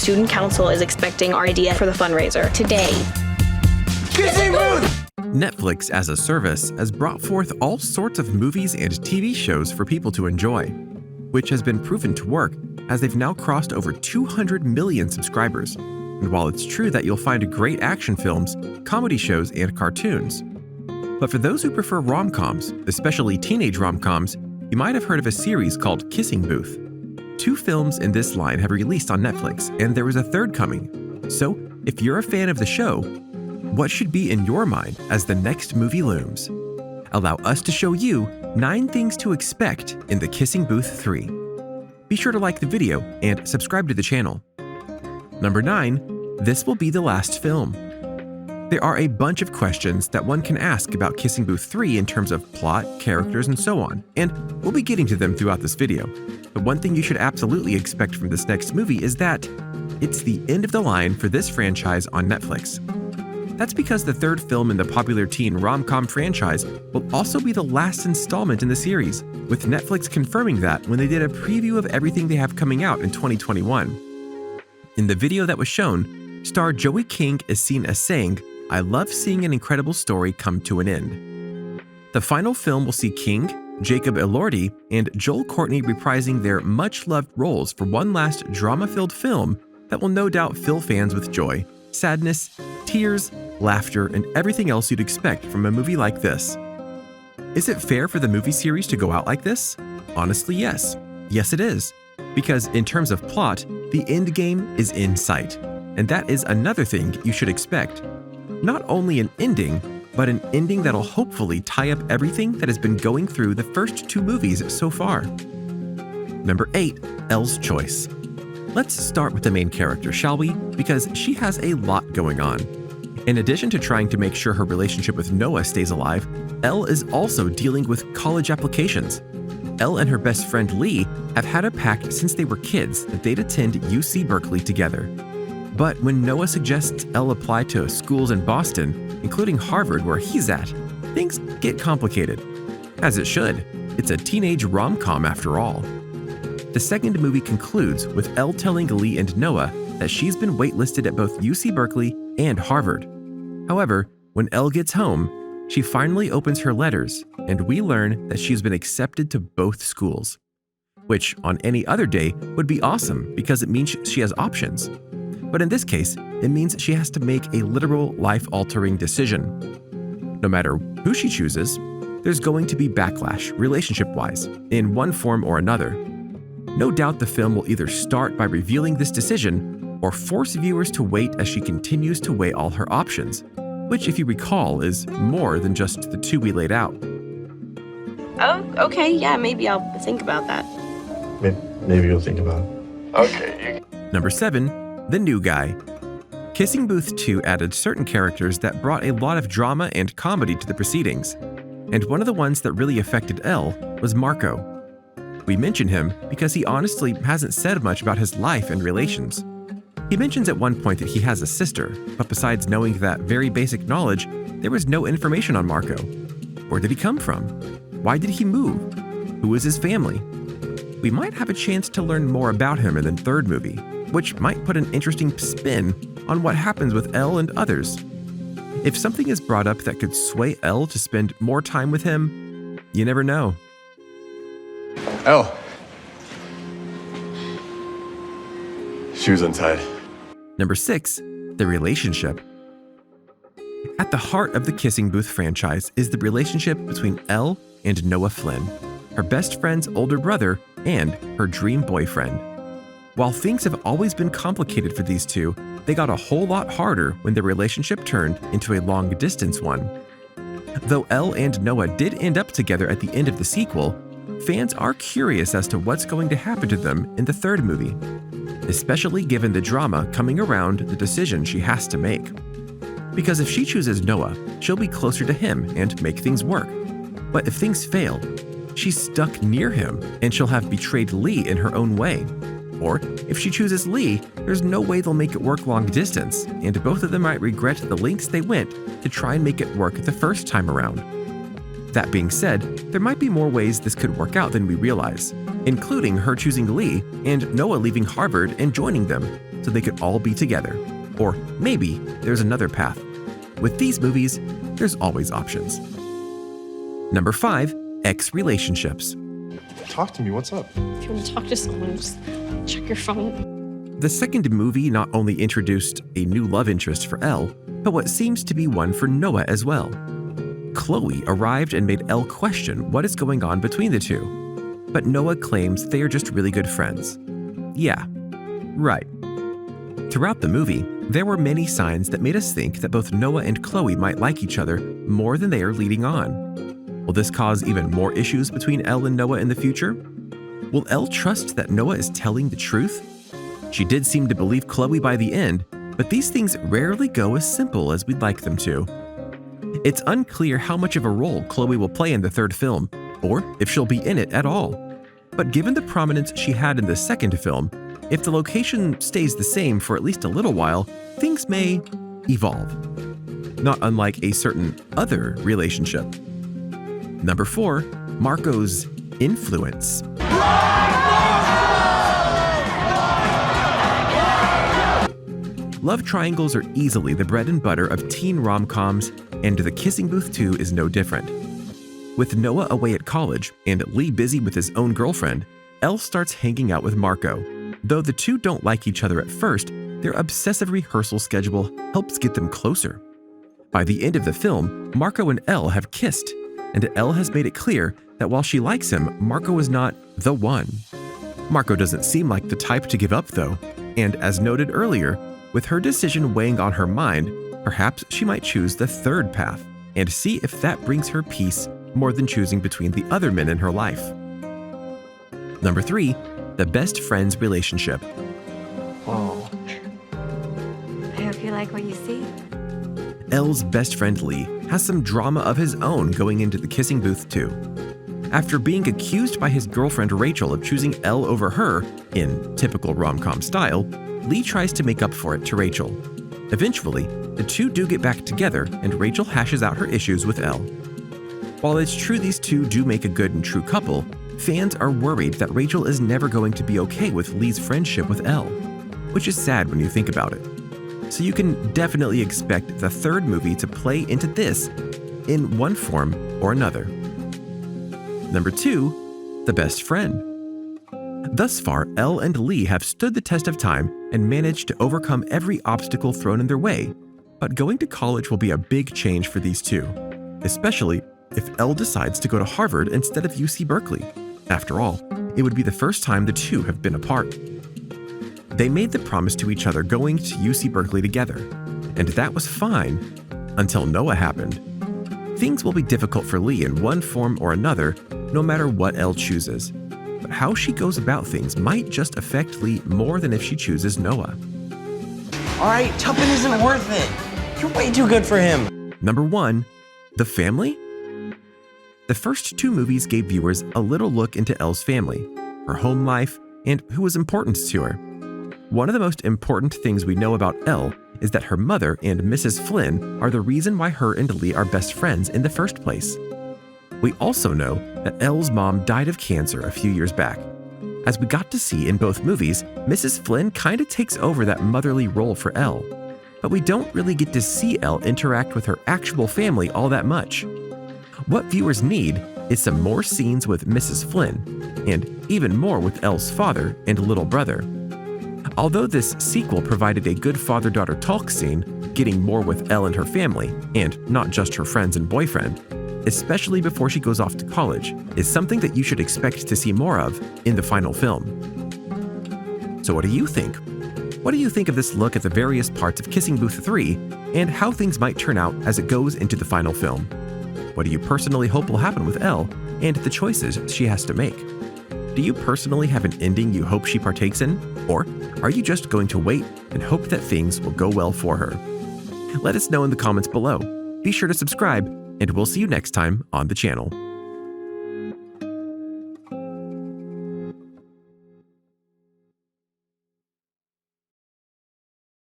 student council is expecting our idea for the fundraiser today. Kissing Booth! Netflix as a service has brought forth all sorts of movies and TV shows for people to enjoy, which has been proven to work as they've now crossed over 200 million subscribers. And while it's true that you'll find great action films, comedy shows, and cartoons, but for those who prefer rom-coms, especially teenage rom-coms, you might have heard of a series called Kissing Booth. 2 films in this line have released on Netflix, and there is a third coming. So, if you're a fan of the show, what should be in your mind as the next movie looms? Allow us to show you 9 things to expect in the Kissing Booth 3. Be sure to like the video and subscribe to the channel. Number 9, this will be the last film. There are a bunch of questions that one can ask about Kissing Booth 3 in terms of plot, characters, and so on, and we'll be getting to them throughout this video. But one thing you should absolutely expect from this next movie is that it's the end of the line for this franchise on Netflix. That's because the third film in the popular teen rom-com franchise will also be the last installment in the series, with Netflix confirming that when they did a preview of everything they have coming out in 2021. In the video that was shown, star Joey King is seen as saying, "I love seeing an incredible story come to an end." The final film will see King, Jacob Elordi, and Joel Courtney reprising their much-loved roles for one last drama-filled film that will no doubt fill fans with joy, sadness, tears, laughter, and everything else you'd expect from a movie like this. Is it fair for the movie series to go out like this? Honestly, yes. Yes, it is. Because in terms of plot, the end game is in sight. And that is another thing you should expect. Not only an ending, but an ending that'll hopefully tie up everything that has been going through the first 2 movies so far. Number 8, Elle's Choice. Let's start with the main character, shall we? Because she has a lot going on. In addition to trying to make sure her relationship with Noah stays alive, Elle is also dealing with college applications. Elle and her best friend Lee have had a pact since they were kids that they'd attend UC Berkeley together. But when Noah suggests Elle apply to schools in Boston, including Harvard where he's at, things get complicated. As it should. It's a teenage rom-com after all. The second movie concludes with Elle telling Lee and Noah that she's been waitlisted at both UC Berkeley and Harvard. However, when Elle gets home, she finally opens her letters, and we learn that she's been accepted to both schools. Which, on any other day, would be awesome because it means she has options. But in this case, it means she has to make a literal life-altering decision. No matter who she chooses, there's going to be backlash, relationship-wise, in one form or another. No doubt the film will either start by revealing this decision or force viewers to wait as she continues to weigh all her options, which, if you recall, is more than just the 2 we laid out. Oh, okay, yeah, maybe I'll think about that. Maybe you'll think about it. Okay. Number 7, The New Guy. Kissing Booth 2 added certain characters that brought a lot of drama and comedy to the proceedings, and one of the ones that really affected Elle was Marco. We mention him because he honestly hasn't said much about his life and relations. He mentions at one point that he has a sister, but besides knowing that very basic knowledge, there was no information on Marco. Where did he come from? Why did he move? Who is his family? We might have a chance to learn more about him in the third movie, which might put an interesting spin on what happens with Elle and others. If something is brought up that could sway Elle to spend more time with him, you never know. Elle. Shoes untied. Number 6, the relationship. At the heart of the Kissing Booth franchise is the relationship between Elle and Noah Flynn, her best friend's older brother and her dream boyfriend. While things have always been complicated for these two, they got a whole lot harder when their relationship turned into a long-distance one. Though Elle and Noah did end up together at the end of the sequel, fans are curious as to what's going to happen to them in the third movie, especially given the drama coming around the decision she has to make. Because if she chooses Noah, she'll be closer to him and make things work. But if things fail, she's stuck near him and she'll have betrayed Lee in her own way. Or if she chooses Lee, there's no way they'll make it work long distance, and both of them might regret the lengths they went to try and make it work the first time around. That being said, there might be more ways this could work out than we realize, including her choosing Lee and Noah leaving Harvard and joining them, so they could all be together. Or maybe there's another path. With these movies, there's always options. Number 5, ex relationships. Talk to me, what's up? If you want to talk to someone, just check your phone. The second movie not only introduced a new love interest for Elle, but what seems to be one for Noah as well. Chloe arrived and made Elle question what is going on between the two. But Noah claims they are just really good friends. Yeah, right. Throughout the movie, there were many signs that made us think that both Noah and Chloe might like each other more than they are leading on. Will this cause even more issues between Elle and Noah in the future? Will Elle trust that Noah is telling the truth? She did seem to believe Chloe by the end, but these things rarely go as simple as we'd like them to. It's unclear how much of a role Chloe will play in the third film, or if she'll be in it at all. But given the prominence she had in the second film, if the location stays the same for at least a little while, things may evolve. Not unlike a certain other relationship. Number 4, Marco's influence. Love triangles are easily the bread and butter of teen rom-coms, and The Kissing Booth 2 is no different. With Noah away at college and Lee busy with his own girlfriend, Elle starts hanging out with Marco. Though the two don't like each other at first, their obsessive rehearsal schedule helps get them closer. By the end of the film, Marco and Elle have kissed, and Elle has made it clear that while she likes him, Marco is not the one. Marco doesn't seem like the type to give up though, and as noted earlier, with her decision weighing on her mind, perhaps she might choose the third path and see if that brings her peace more than choosing between the other men in her life. Number 3, the best friends relationship. Oh. I hope you like what you see. Elle's best friend Lee has some drama of his own going into The Kissing Booth 2. After being accused by his girlfriend Rachel of choosing Elle over her, in typical rom-com style, Lee tries to make up for it to Rachel. Eventually, the two do get back together and Rachel hashes out her issues with Elle. While it's true these two do make a good and true couple, fans are worried that Rachel is never going to be okay with Lee's friendship with Elle, which is sad when you think about it. So you can definitely expect the third movie to play into this in one form or another. Number 2, the best friend. Thus far, Elle and Lee have stood the test of time and managed to overcome every obstacle thrown in their way, but going to college will be a big change for these two, especially if Elle decides to go to Harvard instead of UC Berkeley. After all, it would be the first time the two have been apart. They made the promise to each other going to UC Berkeley together, and that was fine until Noah happened. Things will be difficult for Lee in one form or another, no matter what Elle chooses. But how she goes about things might just affect Lee more than if she chooses Noah. All right, Tuppen isn't worth it. You're way too good for him. Number 1, the family. The first 2 movies gave viewers a little look into Elle's family, her home life, and who was important to her. One of the most important things we know about Elle is that her mother and Mrs. Flynn are the reason why her and Lee are best friends in the first place. We also know that Elle's mom died of cancer a few years back. As we got to see in both movies, Mrs. Flynn kind of takes over that motherly role for Elle, but we don't really get to see Elle interact with her actual family all that much. What viewers need is some more scenes with Mrs. Flynn, and even more with Elle's father and little brother. Although this sequel provided a good father-daughter talk scene, getting more with Elle and her family, and not just her friends and boyfriend, especially before she goes off to college, is something that you should expect to see more of in the final film. So what do you think? What do you think of this look at the various parts of Kissing Booth 3 and how things might turn out as it goes into the final film? What do you personally hope will happen with Elle and the choices she has to make? Do you personally have an ending you hope she partakes in? Or are you just going to wait and hope that things will go well for her? Let us know in the comments below. Be sure to subscribe, and we'll see you next time on the channel.